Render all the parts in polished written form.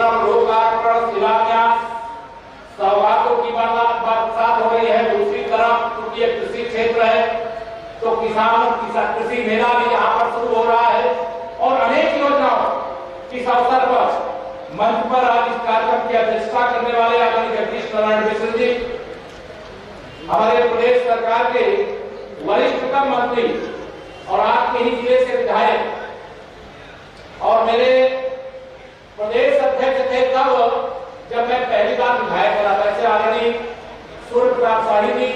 तरफ लोकार्पण, शिलान्यास, सौगातों की बरसात हो रही है, दूसरी तरफ क्योंकि ये कृषि क्षेत्र है तो किसानों की कृषि मेला भी यहाँ पर शुरू हो रहा है और अनेक योजनाओं इस अवसर पर मंच पर आज इस कार्यक्रम की अध्यक्षता करने वाले आदरणीय जगदीश नारायण मिश्र जी, हमारे प्रदेश सरकार के वरिष्ठतम मंत्री और आपके ही जिले से विधायक और मेरे प्रदेश अध्यक्ष थे तब जब मैं पहली बार विधायक बना था, ऐसे आदरणीय सूर्य प्रताप शाही जी,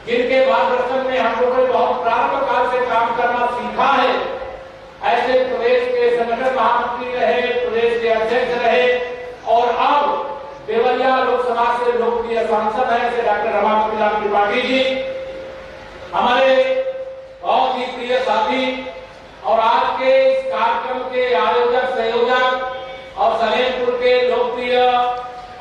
जिनके मार्गदर्शन में हम लोगों ने बहुत प्रारंभ काल से काम करना सीखा है, ऐसे प्रदेश के संगठन महामंत्री रहे, प्रदेश के अध्यक्ष रहे और अब देवरिया लोकसभा से लोकप्रिय सांसद है ऐसे डॉक्टर रमापति राम त्रिपाठी जी, हमारे बहुत ही प्रिय साथी और आज के इस कार्यक्रम के आयोजक, संयोजक और सलेमपुर के लोकप्रिय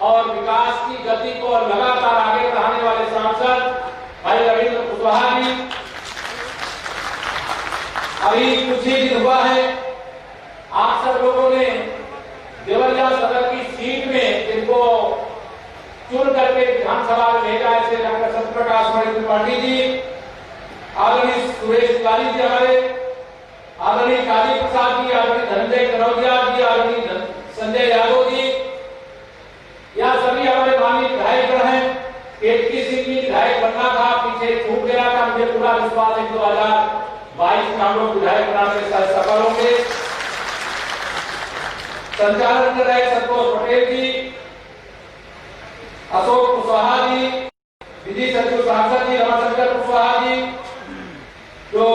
और विकास की गति को लगातार आगे बढ़ाने वाले सांसद भाई रविंद्र कुशवाहा जी। अभी कुछ ही दिन हुआ है आप सब लोगों ने देवरिया सदर की सीट में जिनको चुन करके विधानसभा में भेजा, ऐसे डॉक्टर सत्यप्रकाश मणि त्रिपाठी जी, आदरणीय सुरेश तिवारी जी, हमारे आदरणीय काली प्रसाद जी, आदरणीय धनंजय कनौजिया जी, आदरणीय संजय यादव जी, यह सभी हमारे माननीय विधायक हैं। केतकी सिंह जी विधायक बनना था, पीछे छूट गया था, मुझे पूरा विश्वास है 2022 में हम लोग विधायक बनाने में सफल होंगे। संचालन कर रहे संतोष पटेल जी, अशोक कुशवाहा जी, विधि सचिव सांसद जी रमाशंकर कुशवाहा जी, जो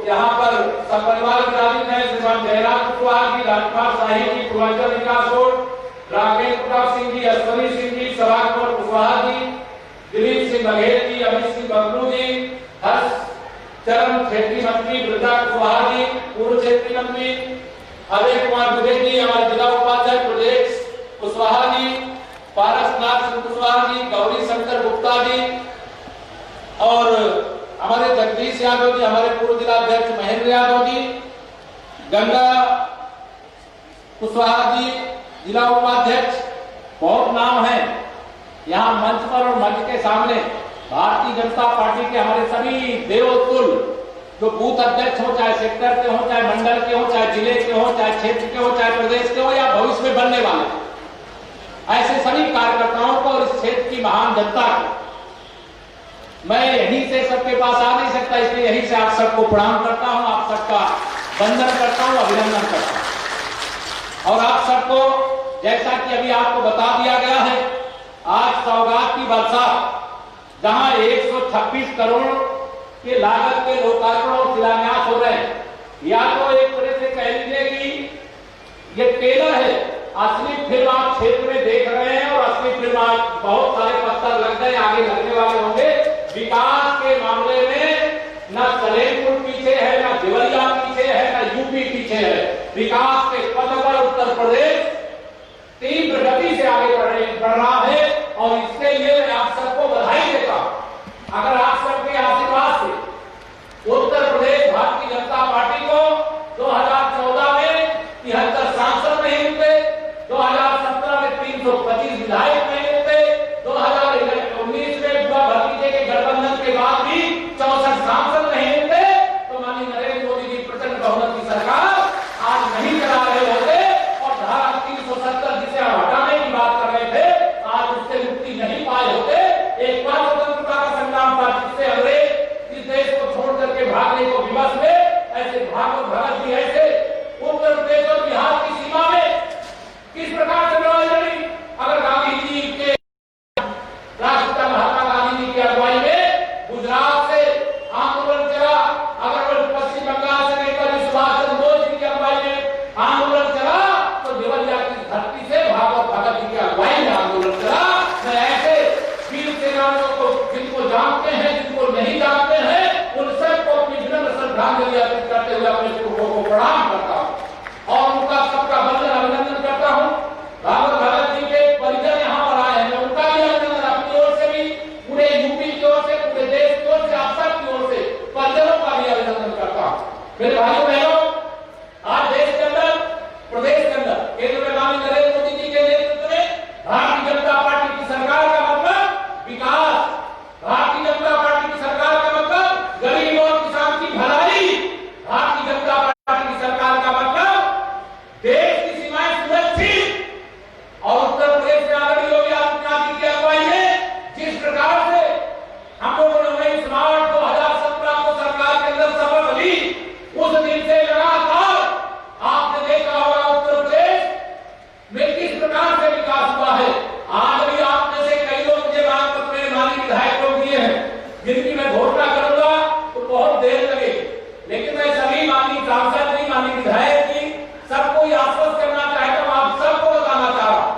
यहाँ पर सपरिवार विराजित है, श्रीमान जयराम कुशवाहा जी, राजकुमार शाही जी, पूर्वांचल विकास बोर्ड, राकेश प्रताप सिंह जी, अश्वनी सिंह जी, सवाल कुमार कुशवाहा जी, दिलीप सिंह बघेल जी, अमित सिंह बबलू जी, हर्ष चरण क्षेत्रीय मंत्री, वृद्धा कुशवाहा जी, पूर्व क्षेत्रीय मंत्री, अजय कुमार दुबे जी, हमारे जिला उपाध्यक्ष प्रदेश कुशवाहा जी, पारसनाथ सिंह कुशवाहा जी, गौरी शंकर गुप्ता जी और हमारे जगदीश यादव जी, हमारे पूर्व जिला अध्यक्ष महेंद्र यादव जी, गंगा कुशवाहा जी, जिला उपाध्यक्ष, बहुत नाम है यहाँ मंच पर और मंच के सामने। भारतीय जनता पार्टी के हमारे सभी देवतुल जो बूथ अध्यक्ष हो, चाहे सेक्टर के हो, चाहे मंडल के हो, चाहे जिले के हो, चाहे क्षेत्र के हो, चाहे प्रदेश के हो या भविष्य में बनने वाले, ऐसे सभी कार्यकर्ताओं को और इस क्षेत्र की महान जनता को मैं यहीं से सबके पास आ नहीं सकता, इसलिए यहीं से आप सबको प्रणाम करता हूं, आप सबका वंदन करता हूं, अभिनंदन करता हूं। और आप सबको जैसा कि अभी आपको बता दिया गया है, आज सौगात की बरसात जहां 126 करोड़ के लागत के लोकार्पण और शिलान्यास हो रहे हैं, या तो एक तरह से कह लीजिए कि ये ट्रेलर है, असली फिल्म आप क्षेत्र में देख रहे हैं और असली फिल्म आज बहुत सारे पत्थर लग गए, आगे लगने वाले होंगे। विकास के मामले में न सलेमपुर पीछे है, न देवरिया पीछे है, न यूपी पीछे है। विकास के पथ पर उत्तर प्रदेश तीव्र गति से आगे बढ़ रहा है और इसके लिए मैं आप सबको बधाई देता हूं। अगर आप सबके आशीर्वाद से उत्तर प्रदेश भारतीय जनता पार्टी को 2014 में 73 सांसद नहीं मिलते, 2017 में 325 विधायक नहीं मिलते, 2019 में भतीजे के गठबंधन के बाद भी 64 सांसद नहीं मिलते, तो माननीय नरेंद्र मोदी जी प्रचंड बहुमत की सरकार आज नहीं चला रहे होते और धारा 370 जिसे हम हटाने की बात कर रहे थे, आज उससे मुक्ति नहीं पाए होते। एक बार स्वतंत्रता का संग्राम था जिससे अंग्रेज इस देश को छोड़ करके भागने को विवश हुए, ऐसे भागवत भगत जी ऐसे उत्तर प्रदेश और बिहार की सीमा में किस प्रकार से लड़ाई लड़ी। अगर गांधी जी के राष्ट्रपिता महात्मा गांधी जी की अगुवाई में गुजरात से आंदोलन चला, अगर पश्चिम बंगाल से नेताजी सुभाष चंद्र बोस जी की अगुवाई में आंदोलन चला, तो देवरिया की धरती से भागवत भगत जी की अगुवाई में आंदोलन चला। मैं ऐसे वीर सेनानियों को जिनको जानते हैं, जिनको नहीं जानते हैं, उन सबको अपनी विनम्र श्रद्धांजलि अर्पित करते हुए अपने गुरुओं को प्रणाम करता हूं और उनका सबका वंदन अभिनंदन करता हूं। भागवत भगत जी के परिजन यहाँ पर आए हैं, मैं उनका भी अभिनंदन अपनी ओर से भी, पूरे यूपी की ओर से, पूरे देश की ओर से, आप सब की ओर से परिजनों का भी अभिनंदन करता हूं। मेरे भाइयों बहनों, आज देश के अंदर, प्रदेश के अंदर केंद्र में माननीय नरेंद्र मोदी जी के विधायक जी सबको आश्वस्त करना चाहता हूं, आप सबको बताना चाह रहा हूं,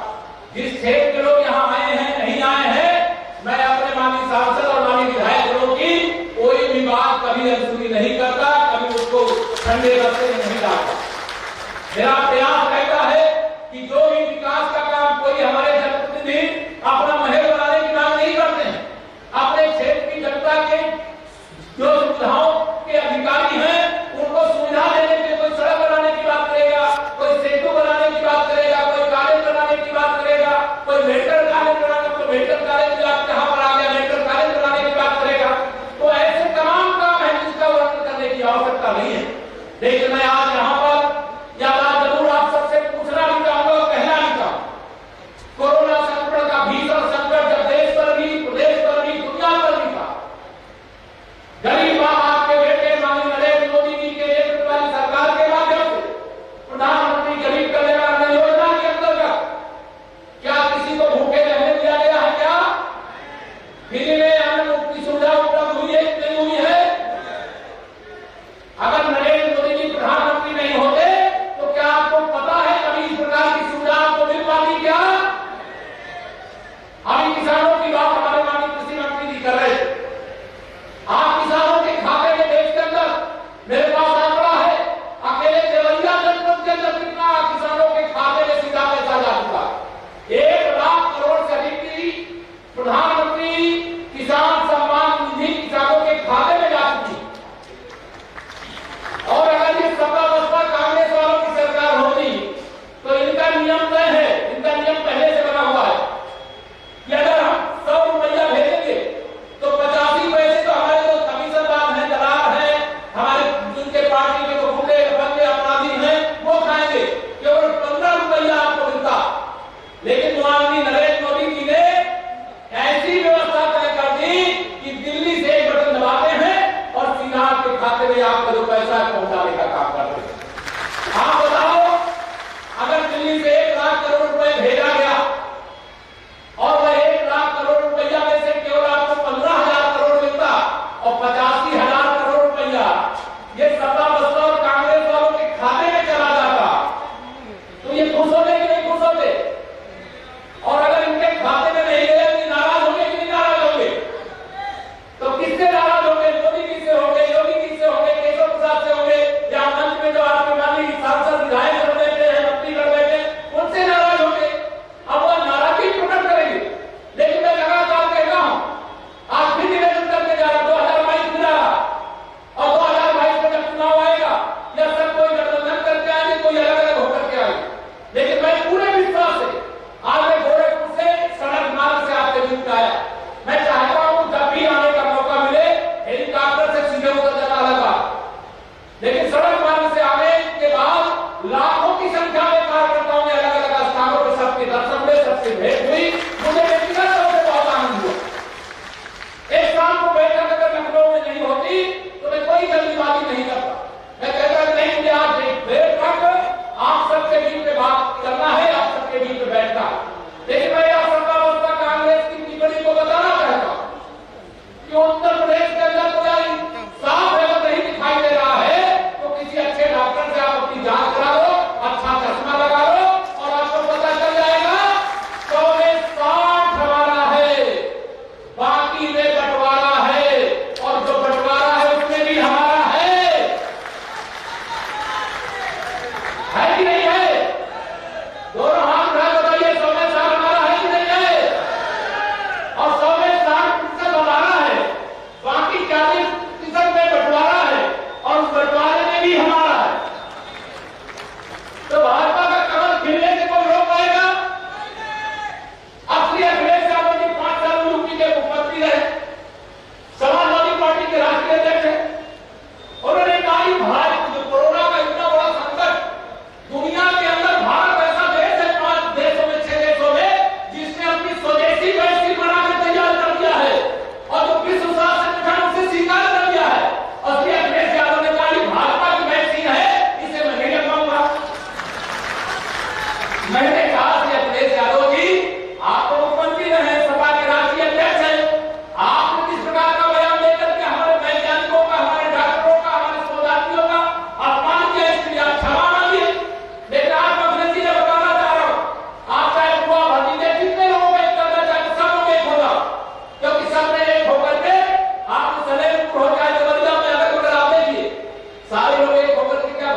जिस क्षेत्र के लोग यहाँ आए हैं नहीं आए हैं, मैं अपने माननीय सांसद और माननीय विधायक लोगों की कोई भी बात कभी अनसुनी नहीं करता, कभी उसको ठंडे रास्ते में नहीं डालता। मेरा प्रयास रहता है कि जो भी विकास का काम कोई हमारे जनप्रतिनिधि अपना महल बनाने की मांग नहीं करते हैं, अपने क्षेत्र की जनता के जो सुविधाओं के अधिकारी हैं उनको सुविधा देने के लिए कोई सड़क बनाने की बात करेगा, कोई सेतु बनाने की बात करेगा, कोई कॉलेज बनाने की बात करेगा, कोई मेडिकल कॉलेज बनाने, कोई मेडिकल कॉलेज कहां पर आ गया, मेडिकल कॉलेज बनाने की बात करेगा। तो ऐसे तमाम काम है जिसका वर्णन करने की आवश्यकता नहीं है। लेकिन मैं आज यहाँ पर या जरूर आप सबसे पूछना भी चाहूंगा और कहना भी चाहूंगा, कोरोना संकट का भीषण संकट जब देश पर भी, प्रदेश पर भी, दुनिया पर भी था, गरीब आपके बेटे माननीय नरेंद्र मोदी जी के नेतृत्व वाली सरकार के माध्यम से प्रधानमंत्री गरीब कल्याण अन्न योजना के अंतर्गत क्या किसी को भूखे रहने दिया गया है? क्या फ्री में अन्न की सुविधा उपलब्ध हुई है कि नहीं हुई है? अगर नरेंद्र मोदी जी प्रधानमंत्री नहीं होते तो क्या आपको पता है कभी इस प्रकार की सुविधा आपको मिल पाती? क्या अभी किसानों की बात हमारे माननीय कृषि मंत्री जी कर रहे थे, आप किसानों के खाते में देश के अंदर, मेरे पास आंकड़ा है, अकेले देवरिया जनपद के अंदर कितना किसानों के खाते में सीधा पैसा जा चुका, 1 लाख करोड़ से अधिक की प्रधानमंत्री किसान सम्मान निधि किसानों के खाते में जा चुकी। और अगर ये सपा बसपा कांग्रेस वालों की सरकार होती तो इनका नियम तय है, इनका नियम पहले से बना हुआ है कि अगर हम 100 रुपया भेजेंगे तो 85 पैसे तो हमारे जो कमीशनदार हैं, दलाल हैं, हमारे जिनके पार्टी के जो गुंडे बंदे अपराधी हैं वो खाएंगे, केवल 15 रुपया आपको मिलता। लेकिन माननीय नरेंद्र मोदी जी ने ऐसी व्यवस्था तय कर दी कि दिल्ली से एक बटन दबाते हैं और सीधा आपके खाते में आपका जो पैसा है पहुंचाने का काम करते हैं। आप बताओ, अगर दिल्ली से 1 लाख करोड़ रुपए भेजा गया और वह 1 लाख करोड़ रुपया में से केवल आपको 15,000 करोड़ मिलता और 85,000 करोड़ रुपया ये सपा बसपा और कांग्रेस वालों के खाते में चला जाता, तो ये खुश होते कि नहीं खुश होते? और अगर इनके खाते में नहीं गया तो नाराज होंगे कि नहीं नाराज होंगे? तो किससे नाराज होंगे? मोदी जी से होंगे, योगी जी से होंगे, केशव प्रसाद से होंगे, या मंच में जो आपके माननीय सांसद विधायक कर बैठे हैं, मंत्री कर बैठे, उनसे नाराज होंगे। अब वह नाराजगी प्रकट करेंगे। लेकिन मैं लगातार कह रहा हूं, आज फिर निवेदन करके जा रहा, 2022 में जा रहा और 2022 में जब चुनाव आएगा या सब कोई गठबंधन करके आएंगे, कोई अलग अलग होकर के आएंगे, लेकिन मैं पूरे विश्वास से आज मैं गोरखपुर से सड़क मार्ग से आपके बीच में आया। मैं चाहता हूं जब भी आने का मौका मिले हेलीकॉप्टर से सीधे उतर जाना लगा, लेकिन सड़क मार्ग से आने के बाद लाखों की संख्या में कार्यकर्ताओं ने अलग अलग स्थानों पर सबके दर्शन हुए, सबसे भेंट हुई, मुझे व्यक्तिगत तौर से बहुत आनंद हुआ। एक शाम को बैठक अगर लखनऊ में नहीं होती तो मैं कोई जल्दीबाजी नहीं करता, मैं कहता नहीं मुझे आज देर तक आप सबके बीच में बात करना है, आप सबके बीच में बैठना है। लेकिन मैं यह सपा बसपा कांग्रेस की टिप्पणी को बताना चाहता हूं कि उत्तर प्रदेश के अंदर कोई साफ अगर नहीं दिखाई दे रहा है तो किसी अच्छे डॉक्टर से आप अपनी जांच करा दो,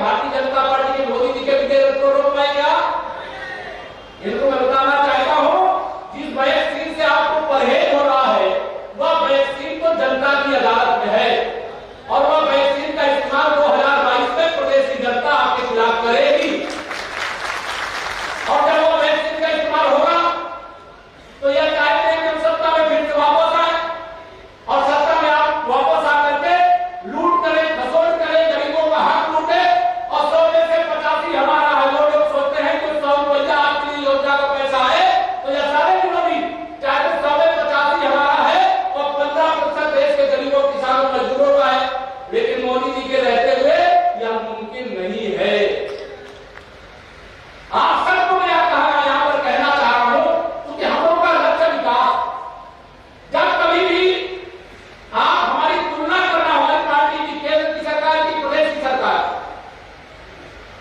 भारतीय जनता पार्टी के मोदी जी के विधेयक को रोक पाए क्या? इनको मैं बताना चाहता हूं, जिस वैक्सीन से आपको परहेज हो रहा है वह वैक्सीन तो जनता की अदालत में है और वह वैक्सीन का इस्तेमाल 2022 में प्रदेश की जनता आपके खिलाफ करेगी। और जब वो वैक्सीन का इस्तेमाल होगा तो यह चाहते हैं कि हम सत्ता में फिर से वापस आए और सत्ता में आप वापस आकर के लूट करें, खसोट करें, गरीबों का हक लूटे और 100 में से 85 हमारा है। वो लोग सोचते हैं कि 100 रुपया आपकी योजना का पैसा है तो यह सारे विरोधी चाहे तो 100 में 85 हमारा है और 15% देश के गरीबों, किसानों, मजदूरों का है। लेकिन मोदी जी के रहते हुए यह मुमकिन नहीं है। आप सबको मैं यहाँ पर कहना चाह रहा हूं क्योंकि हम लोगों का लक्ष्य विकास। जब कभी भी आप हमारी तुलना करना होगा पार्टी की, केंद्र की सरकार की, प्रदेश की सरकार,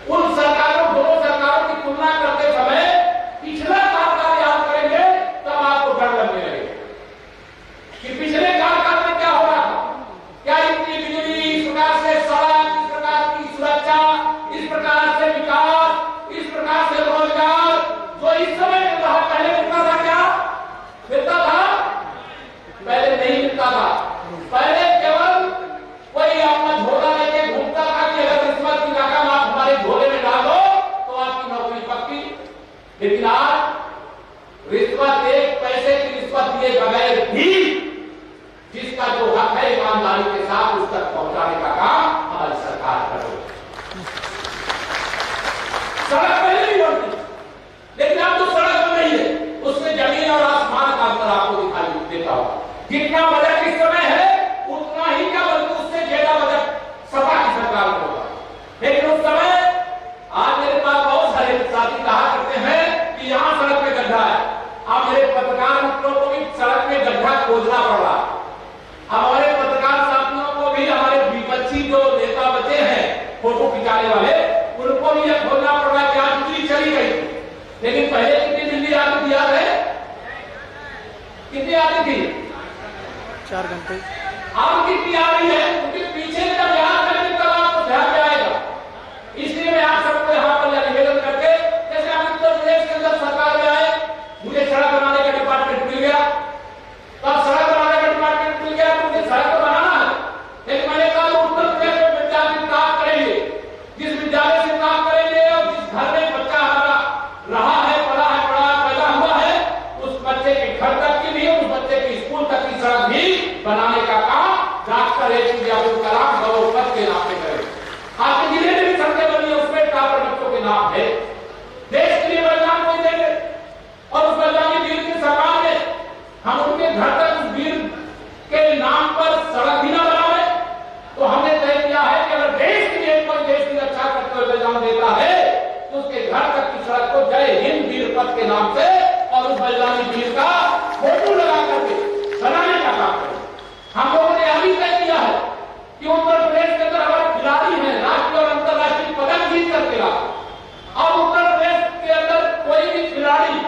उन सरकारों, दोनों सरकारों की तुलना करते समय पिछला कार्यकाल याद करेंगे तब आपको डर लगने लगेगा कि पिछले कार्यकाल में क्या हो रहा था। क्या इतनी बिजली, इस प्रकार से सड़क, इस प्रकार की सुरक्षा, इस प्रकार से विकास, इस प्रकार से रोजगार जो इस समय मिल रहा है पहले मिलता था क्या? मिलता था? पहले नहीं मिलता था। पहले केवल कोई अपना झोला लेके घूमता था कि अगर रिश्वत की रकम आप हमारे झोले में डाल दो तो आपकी नौकरी पक्की। लेकिन आज रिश्वत, एक पैसे की रिश्वत दिए बगैर भी जिसका जो हक है ईमानदारी के साथ उस तक पहुंचाने का काम हमारी सरकार कर रही है। सड़क पहले नहीं बनती लेकिन अब जो सड़क बन रही है उसमें जमीन और आसमान का अंतर आपको दिखाई देता होगा। जितना बजट इस समय है उतना ही क्या बल्कि उससे ज्यादा बजट सपा की सरकार में होगा। लेकिन उस समय आज मेरे पास बहुत सारे साथी कहा करते हैं कि यहाँ सड़क में गड्ढा है। अब मेरे पत्रकार मित्रों को भी सड़क में गड्ढा खोजना पड़ रहा है। हमारे पत्रकार साथियों को भी, हमारे विपक्षी जो नेता बचे हैं फोटो खिंचाने वाले, उनको भी यह खोलना पड़ रहा है कि आज बिजली चली गई लेकिन पहले कितनी बिजली आती थी याद है? कितनी आती थी? 4 घंटे। अब कितनी आ रही है? क्योंकि पीछे जब याद करेंगे तब आपको ध्यान में आएगा। इसलिए मैं आप सबको यहाँ पर यह निवेदन करके, जैसे आप उत्तर प्रदेश के अंदर सरकार में आए, मुझे सड़क बनाने का डिपार्टमेंट मिल गया। तब सड़क बनाने का डिपार्टमेंट मिल गया तो मुझे सड़क तो बनाना है। लेकिन मैंने कहा उत्तर प्रदेश में विद्यार्थी प्राप्त करेंगे, जिस विद्यालय से प्राप्त करेंगे और जिस घर में बच्चा हमारा रहा है, पढ़ा है, पैदा हुआ है, उस बच्चे के घर तक की भी, उस बच्चे के स्कूल तक की सड़क भी बनाने का काम डॉक्टर APJ अब्दुल कलाम गौरव पद के नाम पे करें। आपके जिले में भी सड़कें बनी है, उसमें टॉपर बच्चों के नाम है। देश के लिए बलिदान कोई देंगे और उस बलिदानी वीर की सरकार में हम उनके घर तक उस वीर के नाम पर सड़क भी न बनावे तो हमने तय किया है कि अगर देश के लिए कोई देश की रक्षा करते हुए बलिदान देता है तो उसके घर तक की सड़क को जय हिंद वीर पथ के नाम से और उस बलिदानी वीर का फोटो लगा करके बनाने का काम करें। हम लोगों ने अभी तय किया है कि उत्तर प्रदेश के अंदर हमारे खिलाड़ी हैं, राष्ट्रीय और अंतर्राष्ट्रीय पदक जीत करके लाते। और उत्तर प्रदेश के अंदर कोई भी खिलाड़ी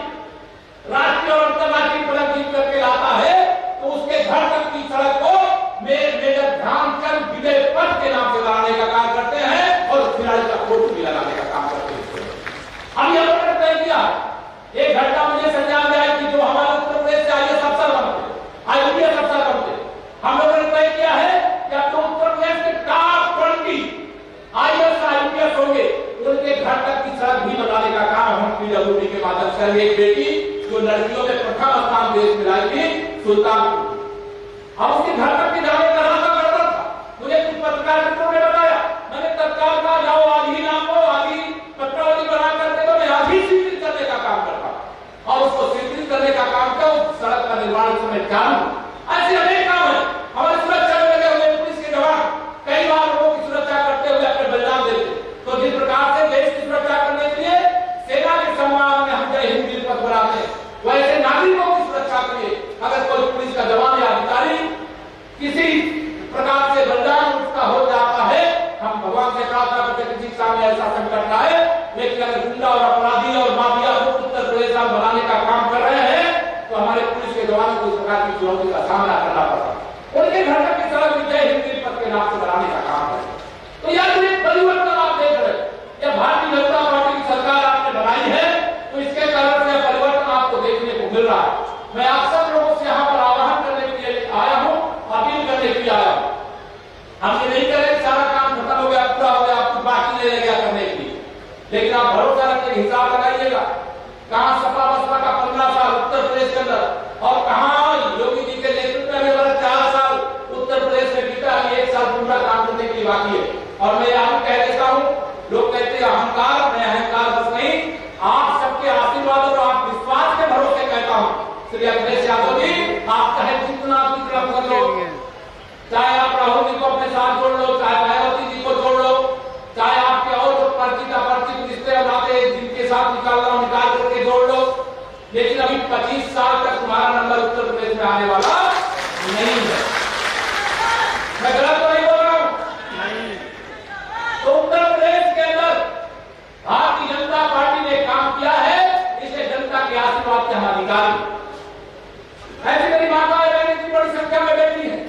राष्ट्रीय और अंतर्राष्ट्रीय पदक जीत करके लाता है तो उसके घर तक की सड़क को मेजर ध्यानचंद विजय पथ के नाम से बनाने का काम करते हैं और खिलाड़ी का फोटो भी लगाने का काम करते हैं। हम यह तय किया, एक घटना मुझे संज्ञान में आई कि जो हमारे उत्तर प्रदेश से IAS अफसर बनते, IPS अफसर बनते, हम लोगों ने तय किया है कि अब तो उत्तर प्रदेश के टॉप 20 IAS IPS होंगे, उनके घर तक की सड़क भी बनाने का काम हम PWD के माध्यम से। एक बेटी जो लड़कियों में प्रथम स्थान देश में लाई थी, सुल्तानपुर, अब उसके घर तक के जाने का रास्ता गड़बड़ था। मुझे कुछ पत्रकार मित्रों ने बताया, मैंने तत्काल कहा जाओ आज ही नाम को, आज ही पत्रावली बना करके तो मैं आज ही स्वीकृत करने का काम करता और उसको स्वीकृत करने का काम किया। उस सड़क का निर्माण समय चालू। ऐसे अनेक काम है। हमारे सुरक्षा में लगे हुए पुलिस के जवान कई बार लोगों की सुरक्षा करते हुए अपने बलिदान देते। तो जिस प्रकार से देश की सुरक्षा करने के लिए सेना के सम्मान में हम जय हिंद वीर पथ बनाते हैं, वैसे नागरिकों की सुरक्षा के लिए अगर कोई पुलिस का जवान या अधिकारी किसी प्रकार से बलिदान उसका हो जाता है, हम भगवान से प्रार्थना करते किसी के सामने ऐसा संकट ना आए। लेकिन अगर गुंडा और अपराधी और माफिया उत्तर प्रदेश में बनाने का काम कर रहे हैं तो हमारे पुलिस के जवानों को इस प्रकार की चुनौती का सामना करना पड़ता। उनके घर तक की सड़क विजय हिंद वीर पथ के नाम से बनाने का काम है। तो यह परिवर्तन आप देख रहे हैं। लेकिन आप भरोसा रखते हिसाब लगाइएगा, कहां सपा बसपा का 15 साल उत्तर प्रदेश के अंदर और कहां योगी जी के नेतृत्व में वाला 4 साल उत्तर प्रदेश में बीता, 1 साल पूरा काम करने के लिए बाकी है। और मैं यहां कह देता हूं, लोग कहते हैं अहंकार, मैं अहंकार बस नहीं, आप सबके आशीर्वाद और आप विश्वास के भरोसे कहता हूं, श्री अखिलेश यादव जी, आप चाहे जितना कर लो, चाहे आप राहुल जी को अपने साथ जोड़ लो, चाहे मायावती जी को जोड़ लो, चाहे आपके और जो परिचित रिश्ते और नाते जिनके साथ निकाल रहा हूं निकाल करके जोड़ लो, लेकिन अभी 25 साल तक तुम्हारा नंबर उत्तर प्रदेश में आने वाला नहीं है। मैं गलत तो नहीं बोल रहा हूं? तो उत्तर प्रदेश के अंदर भारतीय जनता पार्टी ने काम किया है, इसे जनता के आशीर्वाद से हम अधिकारी। ऐसी मेरी माताएं बहनें इतनी बड़ी संख्या में बैठी हैं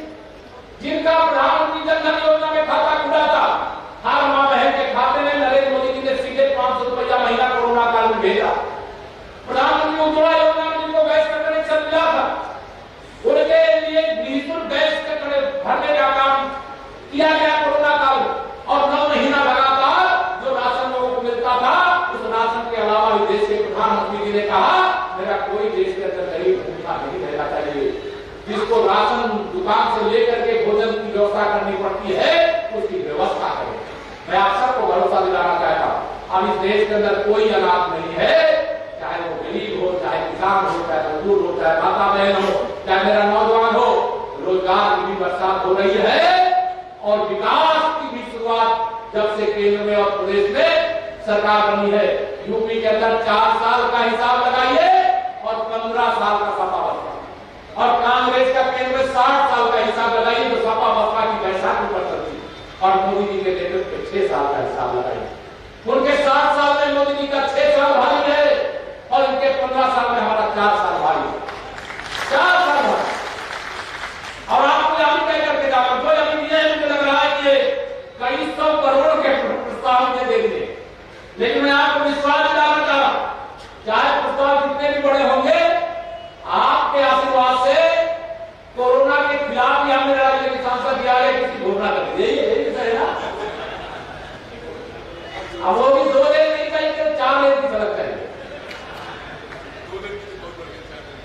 जिनका प्रधानमंत्री जन धन योजना में खाता खुला था, हर मां बहन के खाते में नरेंद्र मोदी जी ने सीधे 500 रुपया महीना कोरोना काल में भेजा। प्रधानमंत्री उज्ज्वला योजना में जिनको गैस का कनेक्शन मिला था, उनके लिए निःशुल्क गैस के भरने का काम किया गया कोरोना काल में, और 9 महीना लगातार जो राशन लोगों को मिलता था, उस राशन के अलावा देश के प्रधानमंत्री जी ने कहा मेरा कोई देश के अंदर गरीब भूखा नहीं रहना चाहिए, जिसको राशन दुकान से लेकर के भोजन की व्यवस्था करनी पड़ती है उसकी व्यवस्था करें। मैं आप सबको भरोसा दिलाना चाहता हूं, अब इस देश के अंदर कोई अनाथ नहीं है, चाहे वो गरीब हो, चाहे किसान हो, चाहे मजदूर हो, चाहे माता बहन हो, चाहे मेरा नौजवान हो, रोजगार की भी बरसात हो रही है और विकास की भी शुरुआत जब से केंद्र में और प्रदेश में सरकार बनी है। यूपी के अंदर 4 साल का हिसाब लगाइए और 15 साल का सपा बसपा, और कांग्रेस का केंद्र में 60 साल का हिसाब लगाइए तो सपा बसपा की बैसाखी पर चलती, और मोदी जी के नेतृत्व में 6 साल का हिसाब लगाइए। उनके 60 साल में मोदी जी का 6 साल भारी है और इनके 15 साल में हमारा 4 साल भारी है, 4 साल भारी। और आपको अभी तय करके जाओ, जो अभी दिए मुझे लग रहा है कि कई 100 करोड़ के प्रस्ताव में दे दिए, लेकिन मैं आपको विश्वास दिलाना चाह रहा हूं, चाहे प्रस्ताव जितने भी बड़े होंगे, आपके आशीर्वाद से कोरोना के खिलाफ ही हमने राज्य के सांसद दिया है, किसी घोषणा कर दी है ना। अब वो भी 2 लेन नहीं चाहिए, 4 लेन की सड़क चाहिए।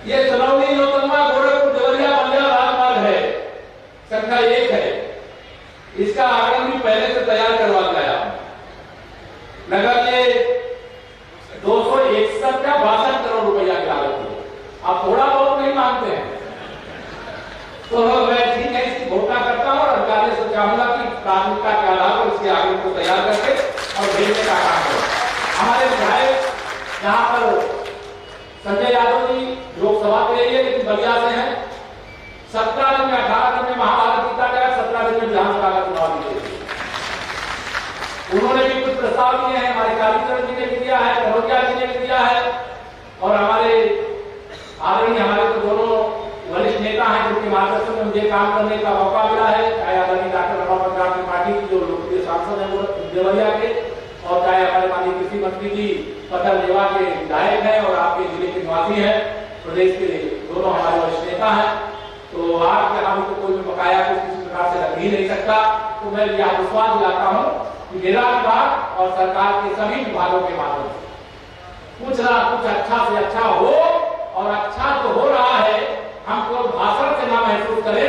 ये सलौनी नौतनवा गोरखपुर देवरिया बलिया राजमार्ग है, संख्या 1 है, इसका आगम भी पहले से तैयार करवा गया, नगर ये 261 का 62 करोड़ रुपया की लागत है। आप थोड़ा बहुत नहीं मानते हैं तो मैं ठीक है इसकी घोषणा करता हूं और अधिकारियों से चाहूंगा कि प्राथमिकता के आधार पर इसके आगे को तैयार करके और भेजने का काम करें। हमारे विधायक यहाँ पर संजय यादव जी लोकसभा के लिए लेकिन बलिया से हैं, 17 दिन में 18 दिन में महाभारत जीता गया, 17 दिन में विधानसभा का चुनाव जीते। उन्होंने भी कुछ प्रस्ताव दिए हैं, हमारे कालीचरण जी ने भी दिया है, कनौजिया जी ने भी दिया है, और हमारे आदरणीय हमारे तो दोनों वरिष्ठ नेता हैं जिनके मार्गदर्शन में मुझे काम करने का मौका मिला है, चाहे आदरणीय डॉक्टर रमापत राम की पार्टी की जो लोकप्रिय सांसद हैं वो देवरिया के, और चाहे हमारे माननीय कृषि मंत्री जी पथर लेवा के विधायक हैं और आपके जिले के निवासी हैं, प्रदेश के दोनों हमारे वरिष्ठ नेता हैं। तो आपके यहाँ तो कोई भी बकाया कुछ किसी प्रकार से रख ही नहीं सकता। तो मैं यह विश्वास दिलाता हूँ कि मेरा विभाग और सरकार के सभी विभागों के माध्यम से कुछ ना कुछ अच्छा से अच्छा हो, और अच्छा तो हो रहा है, हम केवल भाषण से ना महसूस करें,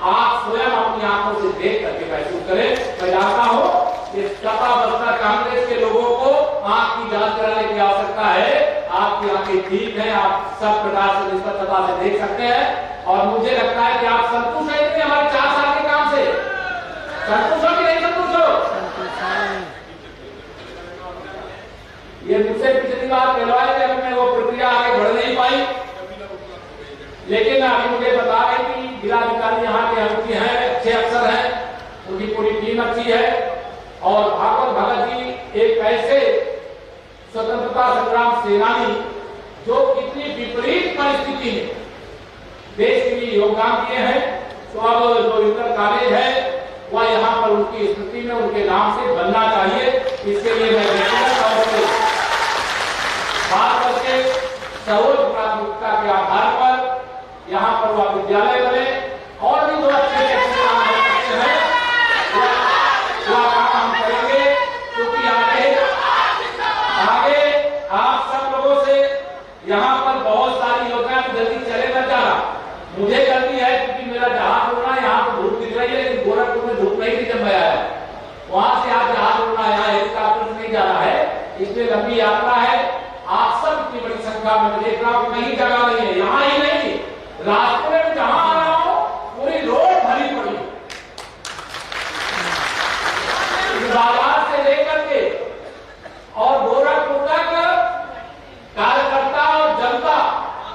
आप स्वयं अपनी आंखों से देख करके महसूस करें। मैं जानता हूं कि सपा बसपा कांग्रेस के लोगों को आंख की जांच कराने की आवश्यकता है, आपकी आंखें ठीक है, आप सब प्रकार से निष्पक्षता से देख सकते हैं, और मुझे लगता है कि आप संतुष्ट हैं हमारे 4 साल के काम से, संतुष्ट हो कि नहीं संतुष्ट हो? ये मुझसे पिछली बार कहलवाए थे, मैं वो प्रक्रिया आगे बढ़ नहीं पाई, लेकिन अभी मुझे बता रहे कि जिलाधिकारी यहाँ के अनुकूल हैं, अच्छे अफसर हैं, उनकी पूरी टीम अच्छी है, और भागवत भगत जी एक ऐसे स्वतंत्रता संग्राम सेनानी जो कितनी विपरीत परिस्थिति में देश के लिए योगदान दिए हैं। तो अब जो इंटर कॉलेज है वह यहाँ पर उनकी स्मृति में उनके नाम से बनना चाहिए। इसके लिए मैं व्यक्तिगत तौर से बात करके सर्वोच्च प्राथमिकता के आधार पर यहाँ पर वह विद्यालय बने, और भी जो अच्छे काम हो सकते हैं वह काम हम करेंगे, क्योंकि आगे इसलिए लंबी यात्रा है। आप सब इतनी बड़ी संख्या में देख रहा हूं, कहीं जगह नहीं है, यहां ही नहीं, राजपुर में जहां आ रहा हूं पूरी रोड भरी पड़ी। बाजार से लेकर के और गोरखपुर तक कार्यकर्ता और जनता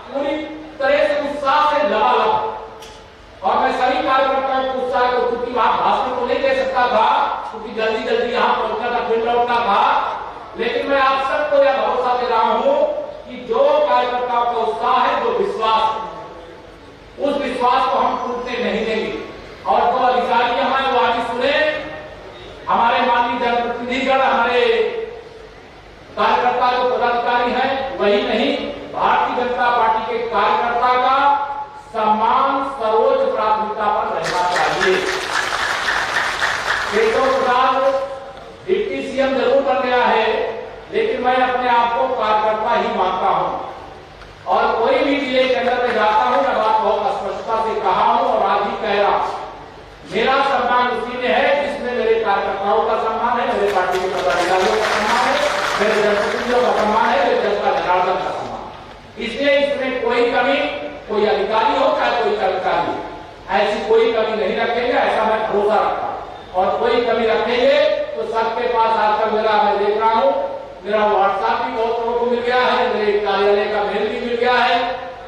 पूरी तरह से उत्साह से लबालब। और मैं सभी कार्यकर्ताओं को उत्साह को, क्योंकि वहां भाषण को नहीं दे सकता था, क्योंकि जल्दी जल्दी यहाँ पहुंचना था, फिर लौटना था, लेकिन मैं आप सबको यह भरोसा दे रहा हूं कि जो कार्यकर्ताओं का उत्साह है, जो विश्वास, उस विश्वास को हम टूटने नहीं देंगे। और जो अधिकारी हमारे वो आगे सुने, हमारे माननीय जनप्रतिनिधिगण, हमारे कार्यकर्ता जो पदाधिकारी हैं, वही नहीं, भारतीय जनता पार्टी के कार्यकर्ता का सम्मान सर्वोच्च प्राथमिकता पर रहना चाहिए। केशव प्रसाद डिप्टी सीएम जरूर बन गया है, लेकिन मैं अपने आप को कार्यकर्ता ही मानता हूं और कोई भी जिले के अंदर में जाता हूं, मैं बात बहुत स्पष्टता से कहा हूं और आज ही कह रहा हूं, मेरा सम्मान उसी में है जिसमें मेरे कार्यकर्ताओं का सम्मान है, मेरे पार्टी के पदाधिकारियों का सम्मान है, मेरे जनप्रतिनिधियों का सम्मान है, मेरे जनता जनार्दन का सम्मान। इसलिए इसमें कोई कमी, कोई अधिकारी हो चाहे कोई कर्मचारी, ऐसी कोई कमी नहीं रखेंगे, ऐसा मैं भरोसा रखता हूं। और कोई कमी रखेंगे तो सबके पास आजकल मेरा, मैं देख रहा हूं, मेरा व्हाट्सएप भी बहुत लोगों को मिल गया है, मेरे कार्यालय का मेल भी मिल गया है,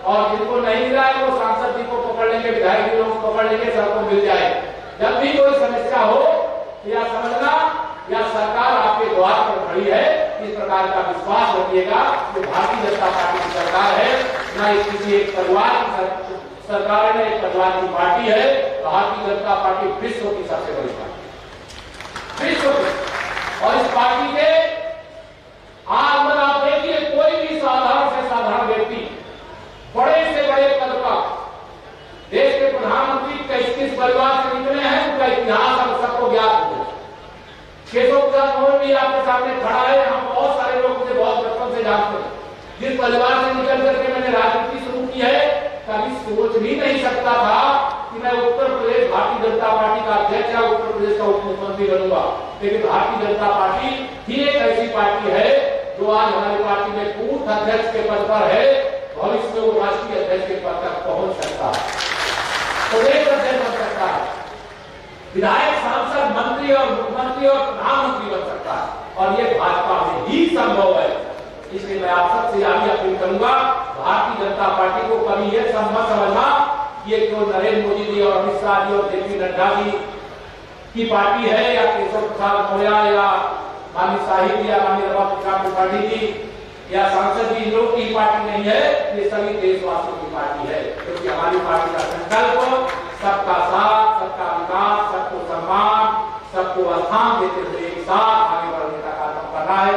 और जिनको नहीं मिला है वो सांसद जी को पकड़ लेंगे, विधायक जी को पकड़ लेंगे, सबको मिल जाए। जब भी कोई समस्या हो या समझना या सरकार आपके द्वार पर खड़ी है, इस प्रकार का विश्वास रखिएगा कि भारतीय जनता पार्टी की सरकार है, न किसी एक परिवार की सरकार है, एक परिवार की पार्टी है। भारतीय जनता पार्टी विश्व की सबसे बड़ी पार्टी, विश्व की। और इस पार्टी के आज आप देखिए, कोई भी साधारण से साधारण व्यक्ति बड़े से बड़े पद का, देश के प्रधानमंत्री किस परिवार से निकले हैं, उनका इतिहास हम सबको ज्ञात हो। केशव प्रसाद मौर्य भी आपके सामने खड़ा है, हम बहुत सारे लोग मुझे बहुत बचपन से जानते हैं। जिस परिवार से निकल करके मैंने राजनीति शुरू की है, कभी सोच भी नहीं सकता था कि मैं उत्तर प्रदेश भारतीय जनता पार्टी का अध्यक्ष या उत्तर प्रदेश का उप मुख्यमंत्री बनूंगा। लेकिन भारतीय जनता पार्टी ही एक ऐसी पार्टी है जो आज हमारी पार्टी में बूथ अध्यक्ष के पद पर है, भविष्य में वो राष्ट्रीय अध्यक्ष के पद तक पहुंच सकता है, प्रदेश अध्यक्ष बन सकता है, विधायक, सांसद, मंत्री और मुख्यमंत्री और प्रधानमंत्री बन सकता है, और ये भाजपा में ही संभव है। इसलिए मैं आप सबसे यही अपील करूंगा, भारतीय जनता पार्टी को कभी यह संभव समझना ये क्यों नरेंद्र मोदी जी और अमित शाह जी और जेपी नड्डा जी की पार्टी है, या केशव प्रसाद मौर्य या माननीय साहिब जी या माननीय रमाकांत त्रिपाठी जी या सांसद जी, लोग की पार्टी नहीं है, ये सभी देशवासियों की पार्टी है। क्योंकि हमारी पार्टी का संकल्प सबका साथ, सबका विकास, सबको सम्मान, सबको स्थान देते हुए एक साथ आगे बढ़ने का काम करना है।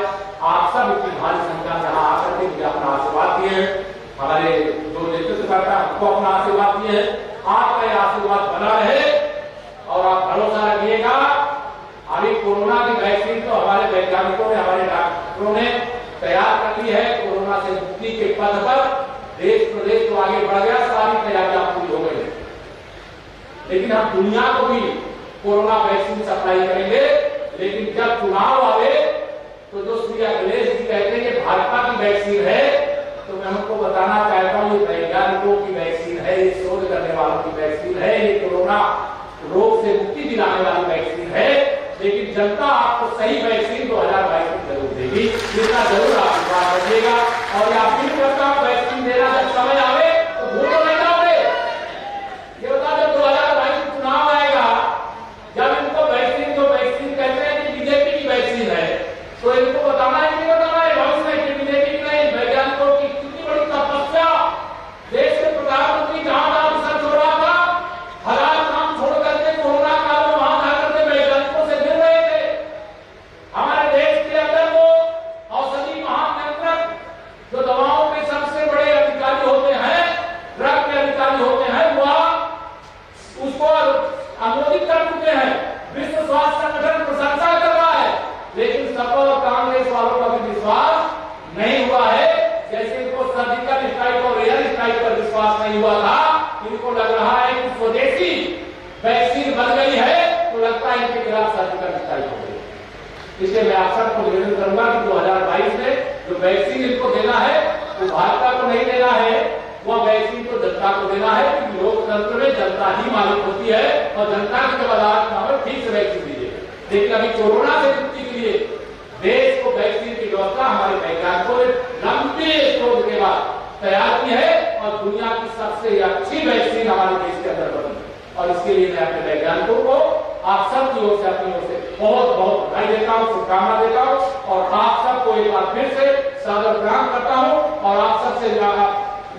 आप सब इतनी भारी संख्या में यहाँ आकर के मुझे अपना आशीर्वाद दिए, हमारे जो नेतृत्व करता है उनको अपना आशीर्वाद दिए, आपका आशीर्वाद बना रहे और आप भरोसा रखिएगा। अभी कोरोना की वैक्सीन तो हमारे वैज्ञानिकों ने, हमारे डॉक्टरों ने तैयार कर ली है। कोरोना से मुक्ति के पथ पर देश प्रदेश तो आगे बढ़ गया, सारी तैयारियां पूरी हो गई, लेकिन हम दुनिया को भी कोरोना वैक्सीन सप्लाई करेंगे। लेकिन जब चुनाव आवे तो जो श्री अखिलेश जी कहते हैं कि भाजपा की वैक्सीन है, तो मैं उनको बताना चाहता हूँ ये वैज्ञानिकों की वैक्सीन है, ये शोध करने वालों की वैक्सीन है, ये कोरोना रोग से मुक्ति दिलाने वाली वैक्सीन है। लेकिन जनता आपको सही वैक्सीन 2022 में जरूर देगी, जिसका जरूर आप विश्वास रखिएगा। और ये अपील करता हूँ, वैक्सीन देना जब समय आवे तो भूल तो नहीं जाओगे। ये बता, जब 2022 में चुनाव आएगा, जब इनको वैक्सीन, जो वैक्सीन कहते हैं कि बीजेपी की वैक्सीन है, तो इनको बताना है कि नहीं बताना है भविष्य में कि बीजेपी की नहीं, वैज्ञानिकों की कितनी बड़ी तपस्या। देश के प्रधानमंत्री जहां जहां रिसर्च हो रहा था, हजार काम छोड़ करके कोरोना काल में वहां जाकर के वैज्ञानिकों से मिल रहे थे। हमारे देश के अंदर वो औषधि महानियंत्रक जो दवाओं के सबसे बड़े अधिकारी होते हैं, ड्रग के अधिकारी होते हैं, वह उसको अनुमोदित कर चुके हैं। विश्व स्वास्थ्य संगठन प्रशंसा कर रहा है, लेकिन सपा और कांग्रेस वालों का भी विश्वास नहीं हुआ है। जैसे इनको सर्जिकल स्ट्राइक और एयर स्ट्राइक पर विश्वास नहीं हुआ था, इनको लग रहा है कि स्वदेशी वैक्सीन बन गई है, तो लगता है इनके खिलाफ सर्जिकल स्ट्राइक हो गई। इसलिए मैं आप सबको निवेदन करूंगा कि 2022 में जो वैक्सीन इनको देना है वो भाजपा को नहीं देना है, वो वैक्सीन तो जनता को देना है, क्योंकि लोकतंत्र में जनता ही मालिक होती है और जनता की जब आवाज ठीक से वैक्सीन दीजिए। लेकिन अभी कोरोना से मुक्ति के लिए देश को वैक्सीन की व्यवस्था हमारे वैज्ञानिकों ने लंबे शोध के बाद तैयार की है और दुनिया की सबसे अच्छी वैक्सीन हमारे देश के अंदर बनी है। और इसके लिए मैं अपने वैज्ञानिकों को आप सबकी ओर से अपनी ओर से बहुत बहुत बधाई देता हूँ, शुभकामना देता हूँ और आप सबको एक बार फिर से सादर प्रणाम करता हूँ और आप सबसे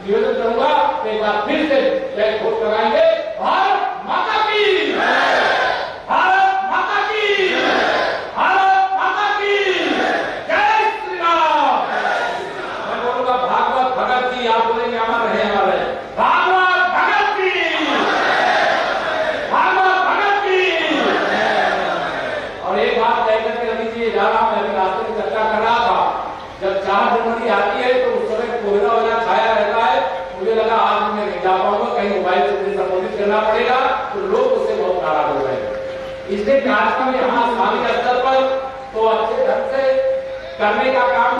निवेदन करूंगा एक बार फिर से जय घोष लगाएंगे। भारत माता की, भारत माता की, भारत माता की जय श्री राम। मैं बोलूंगा भागवत भगत जी, आप बोलेंगे अमर रहे हमारे भागवत भगत जी, भागवत भगत जी। और एक बात कहकर के रवि जी जा रहा, मैं अभी रास्ते में चर्चा कर रहा था, जब 4 जनवरी आती है तो उस समय कोहरा वगैरह छाया रहता है, मुझे लगा आज मैं नहीं जा पाऊंगा, कहीं मोबाइल से मुझे संबोधित करना पड़ेगा, तो लोग उससे बहुत नाराज हो गए। इसलिए कार्यक्रम यहाँ स्थानीय स्तर पर तो अच्छे ढंग से करने का काम